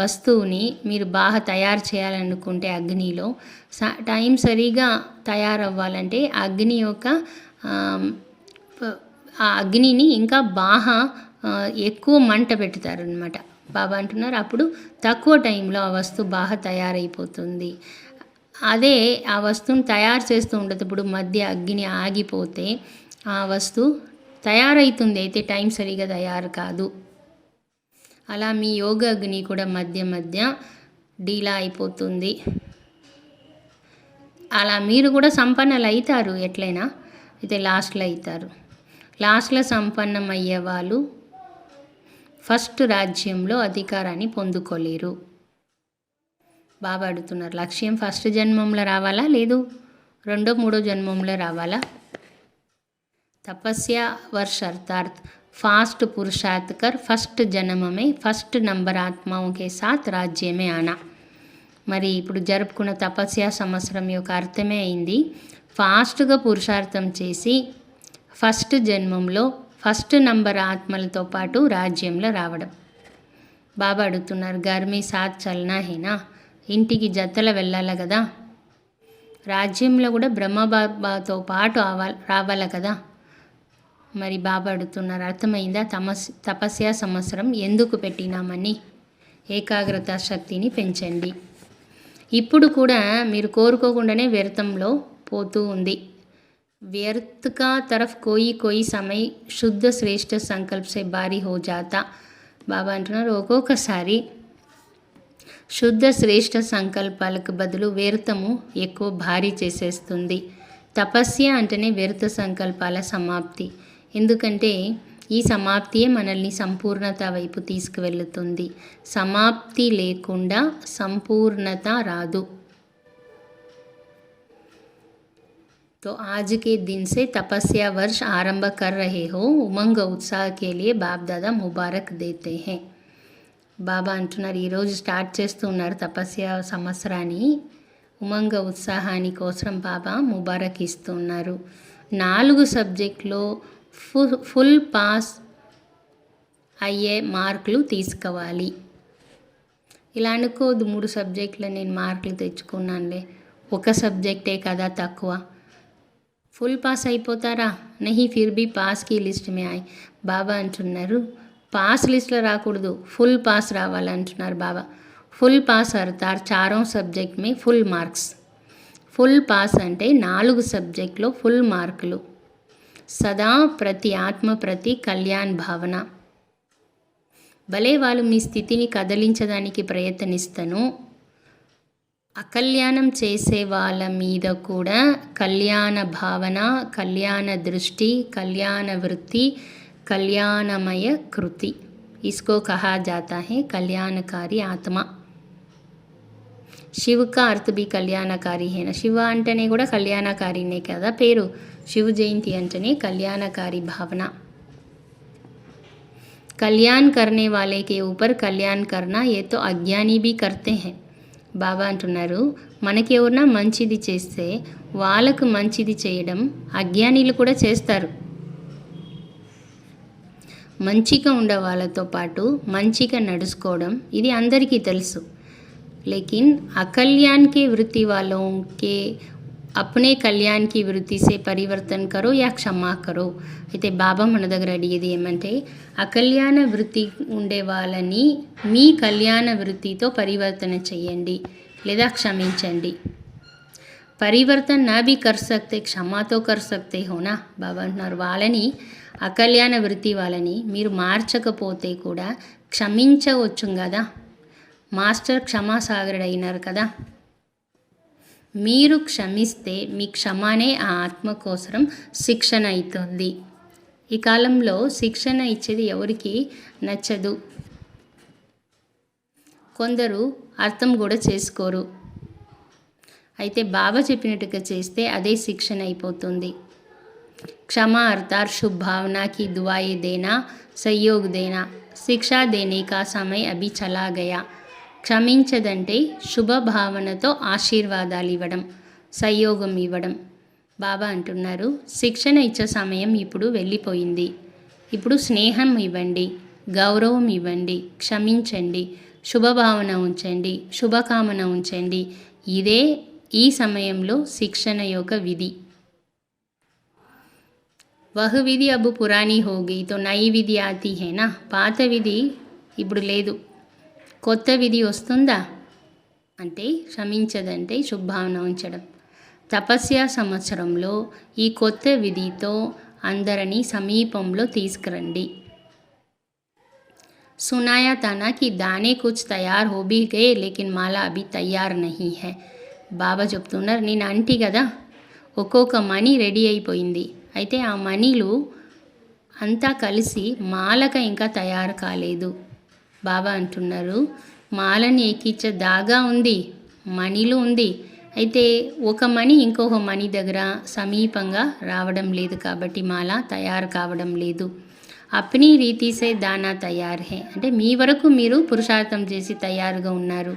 వస్తువుని మీరు బాగా తయారు చేయాలనుకుంటే అగ్నిలో టైం సరిగా తయారవ్వాలంటే అగ్ని యొక్క ఆ అగ్నిని ఇంకా బాగా ఎక్కువ మంట పెడతారనమాట. బాబా అంటున్నారు అప్పుడు తక్కువ టైంలో ఆ వస్తువు బాగా తయారైపోతుంది. అదే ఆ వస్తువుని తయారు చేస్తూ ఉండేటప్పుడు మధ్య అగ్ని ఆగిపోతే ఆ వస్తువు తయారవుతుంది, అయితే టైం సరిగా తయారు కాదు. అలా మీ యోగ అగ్ని కూడా మధ్య మధ్య డీలా అయిపోతుంది. అలా మీరు కూడా సంపన్నలు అవుతారు ఎట్లయినా, అయితే లాస్ట్లో అవుతారు. లాస్ట్లో సంపన్నం అయ్యే వాళ్ళు ఫస్ట్ రాజ్యంలో అధికారాన్ని పొందుకోలేరు. బాబా అడుగుతున్నారు లక్ష్యం ఫస్ట్ జన్మంలో రావాలా, లేదు రెండో మూడో జన్మంలో రావాలా? तपस्या वर्ष अर्थात फास्ट पुरुषार्थ कर फर्स्ट जन्म में फर्स्ट नंबर आत्माओं के साथ राज्य में आना. మరి ఇప్పుడు జరుపుకున్న తపస్య సంవత్సరం యొక్క అర్థమే అయింది ఫాస్ట్గా పురుషార్థం చేసి ఫస్ట్ జన్మంలో ఫస్ట్ నంబర్ ఆత్మలతో పాటు రాజ్యంలో రావడం. బాబా అడుగుతున్నారు గర్మీ సాత్ చల్నా హేనా, ఇంటికి జతల వెళ్ళాలి కదా, రాజ్యంలో కూడా బ్రహ్మబాబాతో పాటు రావాలి కదా. మరి బాబా అడుగుతున్నారు అర్థమైందా తపస్య సంవత్సరం ఎందుకు పెట్టినామని? ఏకాగ్రత శక్తిని పెంచండి. ఇప్పుడు కూడా మీరు కోరుకోకుండానే వ్యర్థంలో పోతూ ఉంది. व्यर्थ का तरफ कोई कोई समय शुद्ध श्रेष्ठ संकल्प से बारी हो जाता. బాబా అంటున్నారు ఒక్కొక్కసారి శుద్ధ శ్రేష్ఠ సంకల్పాలకు బదులు వ్యర్థము ఎక్కువ భారీ చేసేస్తుంది. తపస్య అంటేనే వ్యర్థ సంకల్పాల సమాప్తి. ఎందుకంటే ఈ సమాప్తియే మనల్ని సంపూర్ణత వైపు తీసుకువెళ్ళుతుంది. సమాప్తి లేకుండా సంపూర్ణత రాదు. तो आज के दिन से तपस्या वर्ष आरंभ कर रहे हो, उमंग उत्साह के लिए बाप दादा मुबारक देते हैं. బాబా అంటున్నారు ఈరోజు స్టార్ట్ చేస్తున్నారు తపస్య సంవత్సరాన్ని. ఉమంగ ఉత్సాహాని కోసం బాబా ముబారక్ ఇస్తున్నారు. 4 సబ్జెక్టులో ఫుల్ పాస్ అయ్యే మార్కులు తీసుకోవాలి. ఇలా అనుకోదు 3 సబ్జెక్టులో నేను మార్కులు తెచ్చుకున్నానులే, ఒక సబ్జెక్టే కదా తక్కువ, ఫుల్ పాస్ అయిపోతారా? నహి ఫిర్ బీ పాస్ కి లిస్ట్ మే ఆయ్. బాబా అంటున్నారు పాస్ లిస్ట్లో రాకూడదు, ఫుల్ పాస్ రావాలంటున్నారు బాబా. ఫుల్ పాస్ అర్థార్ చారోं సబ్జెక్ట్ మే ఫుల్ మార్క్స్. ఫుల్ పాస్ అంటే 4 సబ్జెక్టులో ఫుల్ మార్కులు. సదా ప్రతి ఆత్మ ప్రతి కళ్యాణ్ భావన. భలే వాళ్ళు మీ స్థితిని కదిలించడానికి ప్రయత్నిస్తాను, అకల్యాణం చేసే వాళ్ళ మీద కూడా కళ్యాణ భావన, కళ్యాణ దృష్టి, కళ్యాణ వృత్తి, కళ్యాణమయ కృతి, ఇస్కో కహా జాతా హై కళ్యాణకారి ఆత్మ. శివ కా అర్థ భీ కళ్యాణకారి హేనా. శివ అంటేనే కూడా కళ్యాణకారినే కదా పేరు. శివ జయంతి అంటేనే కళ్యాణకారి భావన. कल्याण करने वाले के ऊपर कल्याण करना ये तो अज्ञानी भी करते हैं. బాబా అంటున్నారు మనకి ఎవరన్నా మంచిది చేస్తే వాళ్ళకు మంచిది చేయడం అజ్ఞానులు కూడా చేస్తారు. మంచిగా ఉండే వాళ్ళతో పాటు మంచిగా నడుచుకోవడం ఇది అందరికీ తెలుసు. लेकिन अकल्याण के वृत्ति वालों के अपने కళ్యాణ్ కి వృత్తి సే పరివర్తన్ కరో యా క్షమా కరో. అయితే బాబా మన దగ్గర అడిగేది ఏమంటే అకల్యాణ వృత్తి ఉండే వాళ్ళని మీ కళ్యాణ వృత్తితో పరివర్తన చేయండి లేదా క్షమించండి. పరివర్తన నా భీ కర్ సక్తే క్షమాతో కర్ సక్తే హోనా. బాబా అంటున్నారు వాళ్ళని అకల్యాణ వృత్తి వాళ్ళని మీరు మార్చకపోతే కూడా క్షమించవచ్చు కదా. మాస్టర్ క్షమాసాగరుడు అయినారు కదా. మీరు క్షమిస్తే మీ క్షమానే ఆ ఆత్మ కోసం శిక్షణ అవుతుంది. ఈ కాలంలో శిక్షణ ఇచ్చేది ఎవరికి నచ్చదు. కొందరు అర్థం కూడా చేసుకోరు. అయితే బాబా చెప్పినట్టుగా చేస్తే అదే శిక్షణ అయిపోతుంది. क्षमा अर्थात शुभ भावना की दुआएं देना, सहयोग देना, शिक्षा देने का समय अभी चला गया. క్షమించదంటే శుభ భావనతో ఆశీర్వాదాలు ఇవ్వడం, సహయోగం ఇవ్వడం. బాబా అంటున్నారు శిక్షణ ఇచ్చే సమయం ఇప్పుడు వెళ్ళిపోయింది. ఇప్పుడు స్నేహం ఇవ్వండి, గౌరవం ఇవ్వండి, క్షమించండి, శుభభావన ఉంచండి, శుభకామన ఉంచండి. ఇదే ఈ సమయంలో శిక్షణ యొక్క విధి. వహ విధి అబు పురాణి హోగి తో నై విధి ఆతి హేనా. పాత విధి ఇప్పుడు లేదు, కొత్త విధి వస్తుందా అంటే క్షమించదంటే శుభభావన ఉంచడం. తపస్య సంవత్సరంలో ఈ కొత్త విధితో అందరినీ సమీపంలో తీసుకురండి. సునాయా తానా కి దానే కుచ్ తయార్ హో భీ గయే లేకిన్ మాలా అభి తయార్ నహీ హై. బాబా చెప్తున్నారు నేను అంటి కదా ఒక్కొక్క మనీ రెడీ అయిపోయింది, అయితే ఆ మనీలు అంతా కలిసి మాలక ఇంకా తయారు కాలేదు. బాబా అంటున్నారు మాలని ఎక్కించే దాగా ఉంది, మనీలు ఉంది, అయితే ఒక మనీ ఇంకొక మనీ దగ్గర సమీపంగా రావడం లేదు కాబట్టి మాల తయారు కావడం లేదు. అప్నీ రీతి సే దానా తయార్ హే అంటే మీ వరకు మీరు పురుషార్థం చేసి తయారుగా ఉన్నారు,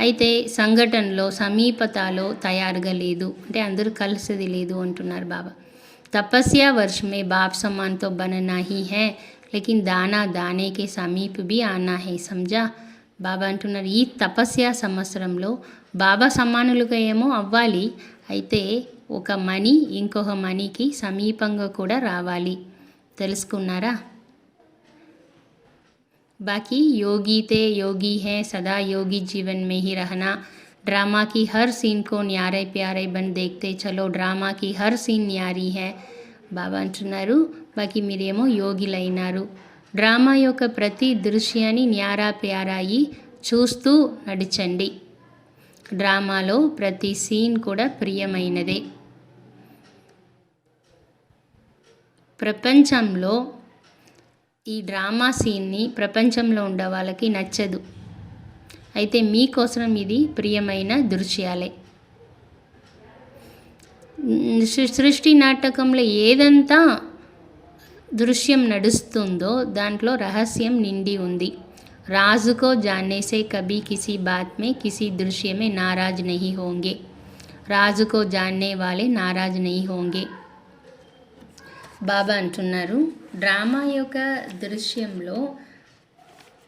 అయితే సంఘటనలో సమీపతలో తయారుగా లేదు అంటే అందరూ కలిసేది లేదు అంటున్నారు బాబా. तपस्या वर्ष में बाप समान तो बनना ही है लेकिन दाना दाने के समीप भी आना है समझा. బాబా అంటున్నారు ఈ తపస్య సంవత్సరంలో బాబా సమానులుగా ఏమో అవ్వాలి, అయితే ఒక మనీ ఇంకొక మనీకి సమీపంగా కూడా రావాలి. తెలుసుకున్నారా? बाकी योगी ते योगी है सदा योगी जीवन में ही रहना. ड्रामा की हर सीन को न्यारे प्यारे बन देखते चलो. డ్రామా की हर सीन न्यारी है. బాబా అంటున్నారు బాకీ మీరేమో యోగిలైనారు, డ్రామా యొక్క ప్రతి దృశ్యాన్ని న్యారా ప్యారాయి చూస్తూ నడిచండి. డ్రామాలో ప్రతి సీన్ కూడా ప్రియమైనదే. ప్రపంచంలో ఈ డ్రామా సీన్ని ప్రపంచంలో ఉండే వాళ్ళకి నచ్చదు. అయితే మీకోసం ఇది ప్రియమైన దృశ్యాలే. సృష్టి నాటకంలో ఏదంతా దృశ్యం నడుస్తుందో దాంట్లో రహస్యం నిండి ఉంది. రాజుకో జానేసే కభీ కిసి బాత్ మే కిసి దృశ్య మే నారాజ్ నహీ హోంగే. రాజుకో జాన్నే వాలే నారాజ్ నహీ హోంగే. బాబా అంటున్నారు, డ్రామా యొక్క దృశ్యంలో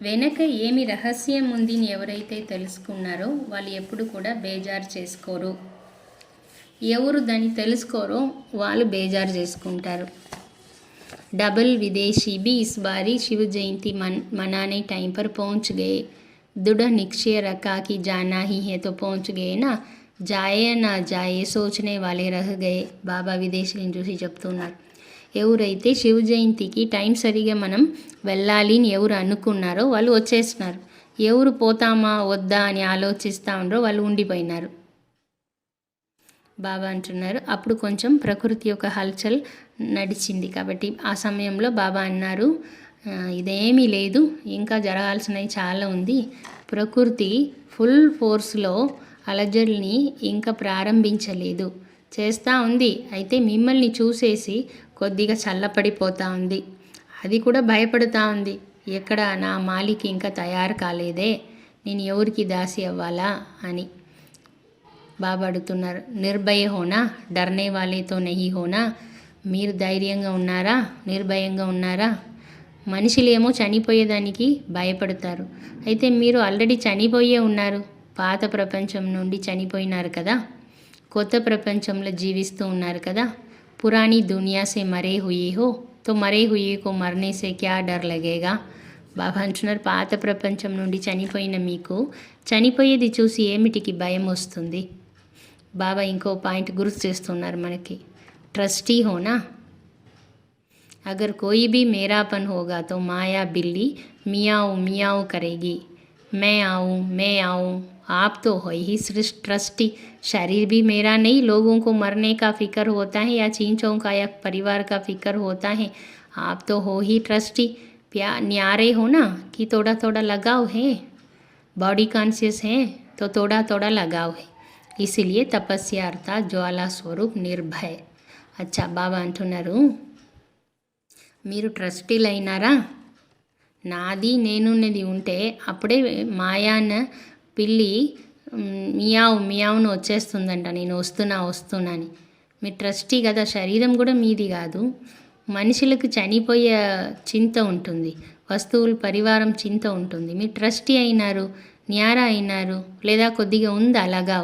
వెనక ఏమి రహస్యం ఉందని ఎవరైతే తెలుసుకున్నారో వాళ్ళు ఎప్పుడు కూడా బేజారు చేసుకోరు. ఎవరు దాన్ని తెలుసుకోరో వాళ్ళు బేజారు చేసుకుంటారు. डबल विदेशी भी इस बारी शिव जयंती मनाने टाइम पर पहुंच गए. दृढ़ निश्चय रखा कि जाना ही है तो पहुंच गए ना, जाए या ना जाए सोचने वाले रह गए. బాబా విదేశీని చూసి చెప్తున్నారు, ఎవరైతే శివ జయంతికి టైం సరిగా మనం వెళ్ళాలి అని ఎవరు అనుకున్నారో వాళ్ళు వచ్చేస్తున్నారు. ఎవరు పోతామా వద్దా అని ఆలోచిస్తూ ఉండరో వాళ్ళు ఉండిపోయినారు. బాబా అంటున్నారు, అప్పుడు కొంచెం ప్రకృతి యొక్క హల్చల్ నడిచింది. కాబట్టి ఆ సమయంలో బాబా అన్నారు, ఇదేమీ లేదు, ఇంకా జరగాల్సినవి చాలా ఉంది. ప్రకృతి ఫుల్ ఫోర్స్లో అలజడిని ఇంకా ప్రారంభించలేదు, చేస్తూ ఉంది. అయితే మిమ్మల్ని చూసేసి కొద్దిగా చల్లపడిపోతూ ఉంది. అది కూడా భయపడుతూ ఉంది, ఎక్కడ నా మాలికి ఇంకా తయారు కాలేదే, నేను ఎవరికి దాసి అవ్వాలా అని. బాబా అడుగుతున్నారు, నిర్భయ హోనా, డర్నే వాలేతో నహీ హోనా. మీరు ధైర్యంగా ఉన్నారా, నిర్భయంగా ఉన్నారా? మనుషులేమో చనిపోయేదానికి భయపడతారు. అయితే మీరు ఆల్రెడీ చనిపోయే ఉన్నారు. పాత ప్రపంచం నుండి చనిపోయినారు కదా, కొత్త ప్రపంచంలో జీవిస్తూ ఉన్నారు కదా. పురాణి దునియా సే మరే హుయే హో తో మరే హుయే కో మర్నే సే క్యా డర్ లగేగా. బాబా అంటున్నారు, పాత ప్రపంచం నుండి చనిపోయిన మీకు చనిపోయేది చూసి ఏమిటికి భయం వస్తుంది? బాబా ఇంకో పాయింట్ గుర్తు చేస్తున్నారు మనకి, ट्रस्टी हो ना, अगर कोई भी मेरापन होगा तो माया बिल्ली मियाऊ मियाऊ करेगी. मैं आऊँ आप तो हो ही ट्रस्टी. शरीर भी मेरा नहीं, लोगों को मरने का फिक्र होता है या चींचों का या परिवार का फिक्र होता है. आप तो हो ही ट्रस्टी. न्यारे हो ना कि थोड़ा थोड़ा लगाव है, बॉडी कॉन्शियस है तो थोड़ा थोड़ा लगाव है. इसलिए तपस्या अर्थात ज्वाला स्वरूप निर्भय. అచ్చా, బాబా అంటున్నారు, మీరు ట్రస్టీలు అయినారా? నాది నేనున్నది ఉంటే అప్పుడే మాయాన పిల్లి మియావు మియావును వచ్చేస్తుందంట, నేను వస్తున్నాని. మీ ట్రస్టీ కదా, శరీరం కూడా మీది కాదు. మనుషులకు చనిపోయే చింత ఉంటుంది, వస్తువులు పరివారం చింత ఉంటుంది. మీరు ట్రస్టీ అయినారు, న్యారా అయినారు, లేదా కొద్దిగా ఉంది అలాగా.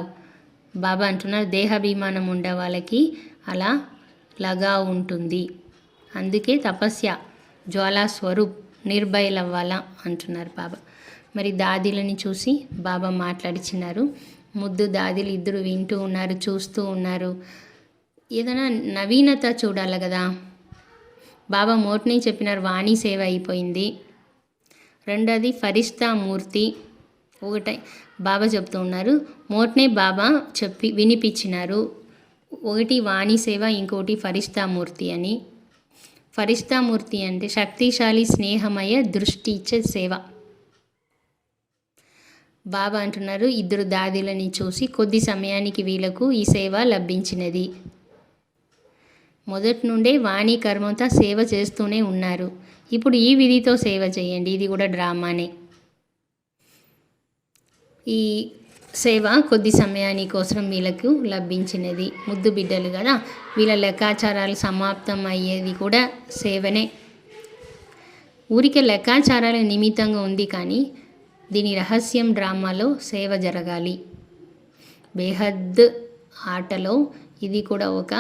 బాబా అంటున్నారు, దేహాభిమానం ఉండే వాళ్ళకి అలా లగా ఉంటుంది. అందుకే తపస్య జ్వాలా స్వరూప్ నిర్భయలవ్వాలా అంటున్నారు బాబా. మరి దాదీలని చూసి బాబా మాట్లాడిచినారు. ముద్దు దాదీలు ఇద్దరు వింటూ ఉన్నారు, చూస్తూ ఉన్నారు. ఏదైనా నవీనత చూడాలి కదా. బాబా మోట్ని చెప్పినారు, వాణి సేవ అయిపోయింది. రెండోది ఫరిష్తా మూర్తి. ఒకటే బాబా చెప్తూ ఉన్నారు, మోట్నే బాబా వినిపించినారు. ఒకటి వాణి సేవ, ఇంకోటి ఫరిష్తామూర్తి అని. ఫరిష్తామూర్తి అంటే శక్తిశాలి స్నేహమయ దృష్టి ఇచ్చే సేవ. బాబా అంటున్నారు, ఇద్దరు దాదీలని చూసి కొద్ది సమయానికి వీళ్ళకు ఈ సేవ లభించినది. మొదటి నుండే వాణి కర్మంతో సేవ చేస్తూనే ఉన్నారు. ఇప్పుడు ఈ విధితో సేవ చేయండి, ఇది కూడా డ్రామానే. ఈ సేవ కొద్ది సమయాని కోసం వీళ్ళకు లభించినది. ముద్దు బిడ్డలు కదా, వీళ్ళ లెక్కాచారాలు సమాప్తం అయ్యేది కూడా సేవనే. ఊరికే లెక్కాచారాల నిమిత్తంగా ఉంది, కానీ దీని రహస్యం డ్రామాలో సేవ జరగాలి. బేహద్ ఆటలో ఇది కూడా ఒక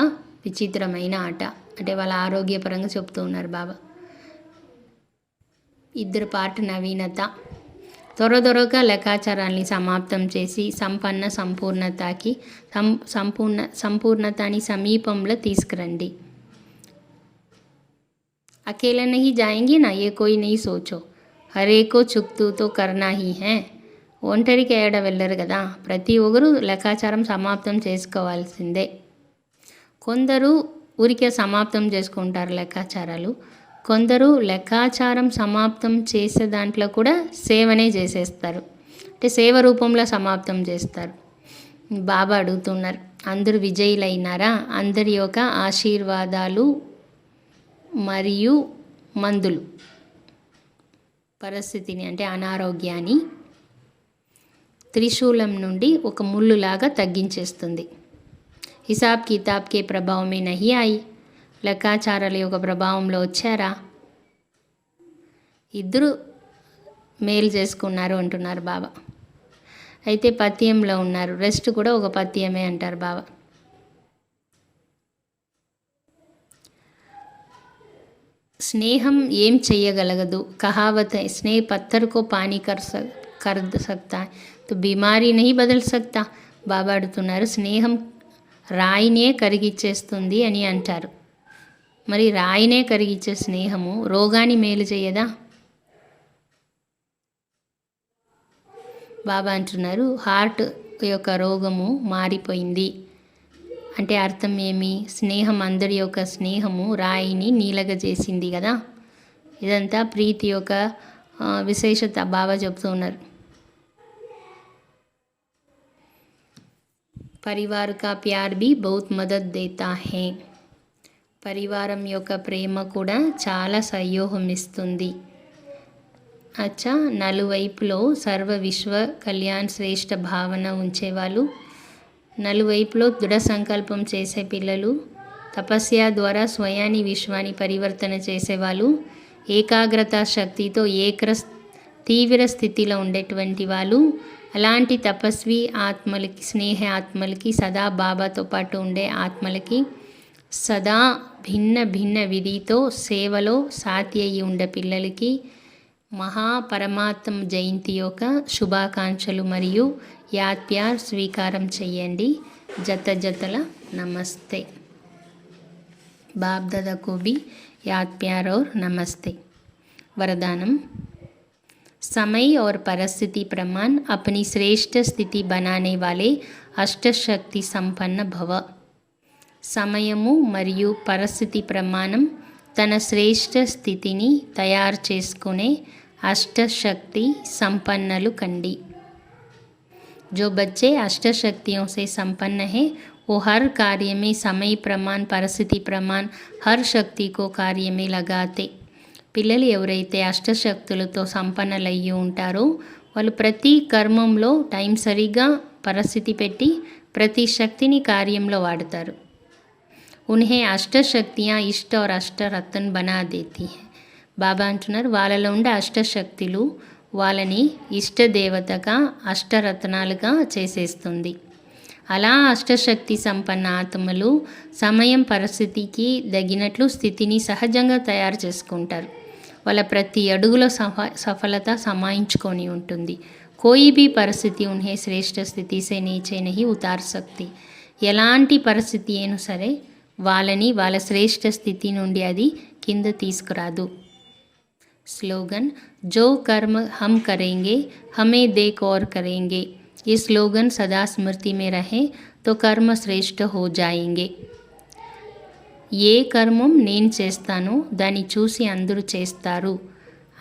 విచిత్రమైన ఆట. అంటే వాళ్ళ ఆరోగ్యపరంగా చెప్తూ ఉన్నారు బాబా. ఇద్దరు పాటు నవీనత. త్వరగా లెక్కాచారాన్ని సమాప్తం చేసి సంపూర్ణతాని సమీపంలో తీసుకురండి. अकेले नहीं जाएंगी ना, ये कोई नहीं सोचो. హరేకో చుక్తూతో కర్నా హీ హే. ఒంటరికి ఏడ వెళ్ళరు కదా, ప్రతి ఒక్కరు లెక్కాచారం సమాప్తం చేసుకోవాల్సిందే. కొందరు ఊరికే సమాప్తం చేసుకుంటారు లెక్కాచారాలు, కొందరు లెక్కాచారం సమాప్తం చేసే దాంట్లో కూడా సేవనే చేసేస్తారు, అంటే సేవ రూపంలో సమాప్తం చేస్తారు. బాబా అడుగుతున్నారు, అందరూ విజయులైనారా? అందరి యొక్క ఆశీర్వాదాలు మరియు మందులు పరిస్థితిని అంటే అనారోగ్యాన్ని త్రిశూలం నుండి ఒక ముళ్ళులాగా తగ్గించేస్తుంది. హిసాబ్ కితాబ్కే ప్రభావమే నహి ఆయి, లెక్కాచారాల యొక్క ప్రభావంలో వచ్చారా? ఇద్దరు మేలు చేసుకున్నారు అంటున్నారు బాబా. అయితే పథ్యంలో ఉన్నారు, రెస్ట్ కూడా ఒక పథ్యమే అంటారు బాబా. స్నేహం ఏం చెయ్యగలగదు? కహావత్ హై, స్నేహ పత్తర్ కో పానీ కర్ సక్తా తో బీమారీ నహీ బదల్ సక్తా. బాబా అడుగుతున్నారు, స్నేహం రాయినే కరిగిచ్చేస్తుంది అని అంటారు. మరి రాయినే కరిగిచ్చే స్నేహము రోగాన్ని మేలు చేయదా? బాబా అంటున్నారు, హార్ట్ యొక్క రోగము మారిపోయింది అంటే అర్థం ఏమి? స్నేహం, అందరి యొక్క స్నేహము రాయిని నీలగా చేసింది కదా. ఇదంతా ప్రీతి యొక్క విశేషత బాబా చెప్తూ ఉన్నారు. పరివార్ కా ప్యార్ భీ బహుత్ మదద్ దేతా హై. పరివారం యొక్క ప్రేమ కూడా చాలా సహయోగం ఇస్తుంది. అచ్చా, నలువైపులో సర్వ విశ్వ కళ్యాణ్ శ్రేష్ఠ భావన ఉంచేవాళ్ళు, నలువైపులో దృఢ సంకల్పం చేసే పిల్లలు, తపస్య ద్వారా స్వయాన్ని విశ్వాన్ని పరివర్తన చేసేవాళ్ళు, ఏకాగ్రత శక్తితో తీవ్ర స్థితిలో ఉండేటువంటి వాళ్ళు, అలాంటి తపస్వి ఆత్మలకి, స్నేహ ఆత్మలకి, సదా బాబాతో పాటు ఉండే ఆత్మలకి, సదా భిన్న భిన్న విధితో సేవలో సాతి అయి ఉండే పిల్లలకి మహాపరమాత్మ జయంతి యొక్క శుభాకాంక్షలు మరియు యాద్ ప్యార్ స్వీకారం చేయండి. జత జతల నమస్తే. బాప్ దాదా को भी याद प्यार और नमस्ते. वरदानम, समय और परिस्थिति प्रमाण अपनी श्रेष्ठ स्थिति बनाने वाले अष्टशक्ति संपन्न भव. సమయము మరియు పరిస్థితి ప్రమాణం తన శ్రేష్ఠ స్థితిని తయారు చేసుకునే అష్టశక్తి సంపన్నలు కండి. जो बच्चे अष्ट शक्तियों से संपन्न हैं वो हर कार्य में समय प्रमाण, परिस्थिति प्रमाण, हर शक्ति को कार्य में लगाते. పిల్లలు ఎవరైతే అష్టశక్తులతో సంపన్నలయ్యి ఉంటారో వాళ్ళు ప్రతి కర్మంలో టైం సరిగా పరిస్థితి పెట్టి ప్రతి శక్తిని కార్యంలో వాడతారు. उन्हें అష్టశక్తియా ఇష్ట और అష్ట రత్న బనా దేతి హై. బాబా అంటున్నారు, వాళ్ళలో ఉండే అష్టశక్తులు వాళ్ళని ఇష్టదేవతగా అష్టరత్నాలుగా చేసేస్తుంది. అలా అష్టశక్తి సంపన్న ఆత్మలు సమయం పరిస్థితికి తగినట్లు స్థితిని సహజంగా తయారు చేసుకుంటారు. వాళ్ళ ప్రతి అడుగులో సఫలత సమాయించుకొని ఉంటుంది. కోయి భీ పరిస్థితి ఉన్హే శ్రేష్ఠ స్థితి సే నీచే నహీ ఉతార్ సక్తి. ఎలాంటి పరిస్థితి అయినా సరే వాళ్ళని వాళ్ళ శ్రేష్ఠ స్థితి నుండి అది కింద తీసుకురాదు. स्लोगन, जो कर्म हम करेंगे हमें देख और करेंगे. ये स्लोगन सदा स्मृति में रहे तो कर्म श्रेष्ठ हो जाएंगे. ఏ కర్మం నేను చేస్తానో దాన్ని చూసి అందరూ చేస్తారు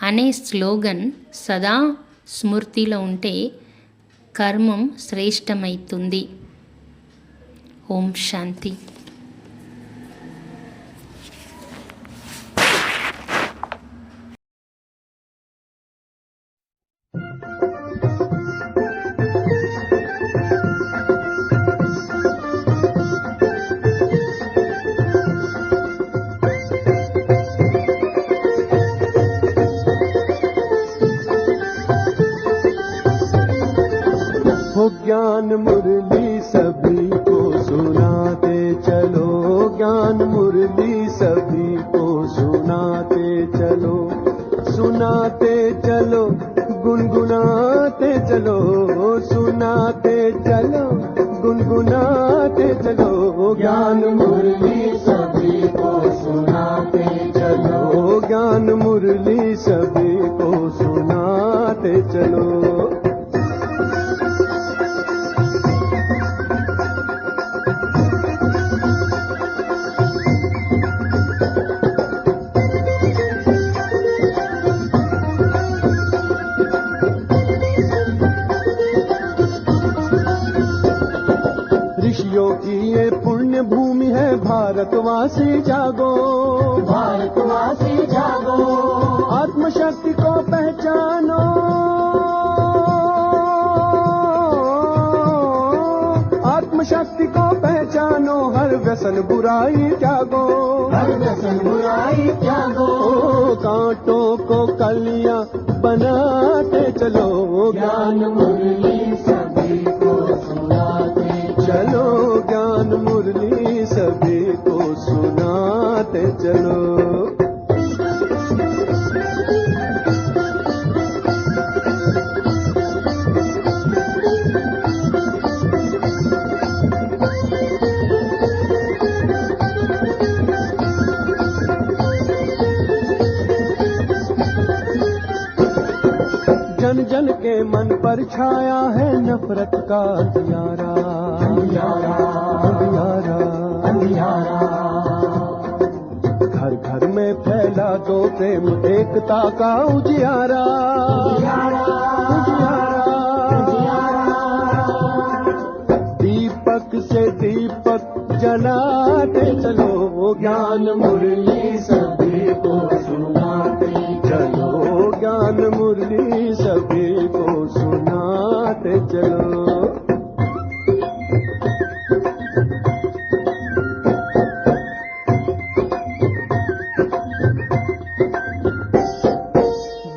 అనే స్లోగన్ సదా స్మృతిలో ఉంటే కర్మం శ్రేష్టమవుతుంది. ఓం శాంతి. ज्ञान मुरली सभी को सुनाते चलो, ज्ञान मुरली सभी को सुनाते चलो, सुनाते चलो गुनगुनाते चलो, सुनाते चलो गुनगुनाते चलो, ज्ञान मुरली सभी को सुनाते चलो, ये पुण्य भूमि है भारतवासी जागो, भारतवासी जागो, आत्मशक्ति को पहचानो, आत्मशक्ति को पहचानो, हर व्यसन बुराई त्यागो, हर व्यसन बुराई त्यागो, ओ कांटों को कलियां बनाते चलो, ज्ञान मुरली सभी को सुनाते चलो, ज्ञान मुरली सभी को सुनाते चलो। जन जन के मन पर छाया है नफरत का अंधियारा, अंधियारा, अंधियारा, अंधियारा, घर घर में फैला दो प्रेम एकता का उजियारा, उजियारा, उजियारा, दीपक से दीपक जलाते चलो, ज्ञान मुरली सभी को सुनाते चलो, ज्ञान मुरली सभी को सुनाते चलो।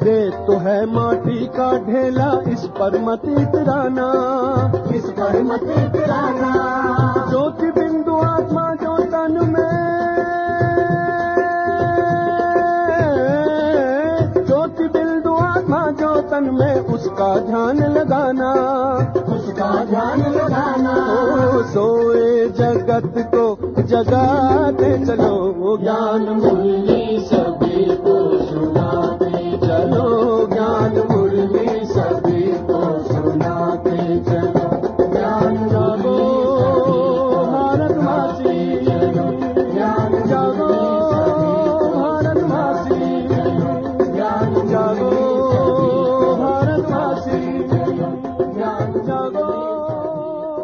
वेद तो है माटी का ढेला, इस पर मत इतराना, इस पर मत इतराना, ज्योति बिंदु आत्मा जो तन में, ज्योति बिंदु आत्मा जो तन में, उसका ध्यान लगाना, उसका ध्यान लगाना, ओ सोए जगत को जगाते चलो, ज्ञान मुरली सभी को सुनाते चलो, ज्ञान मुरली सभी को सुनाते चलो, ज्ञान जागो भारतवासी, ज्ञान जागो भारतवासी, ज्ञान जागो भारतवासी, ज्ञान जागो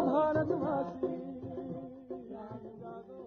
भारतवासी, जागो।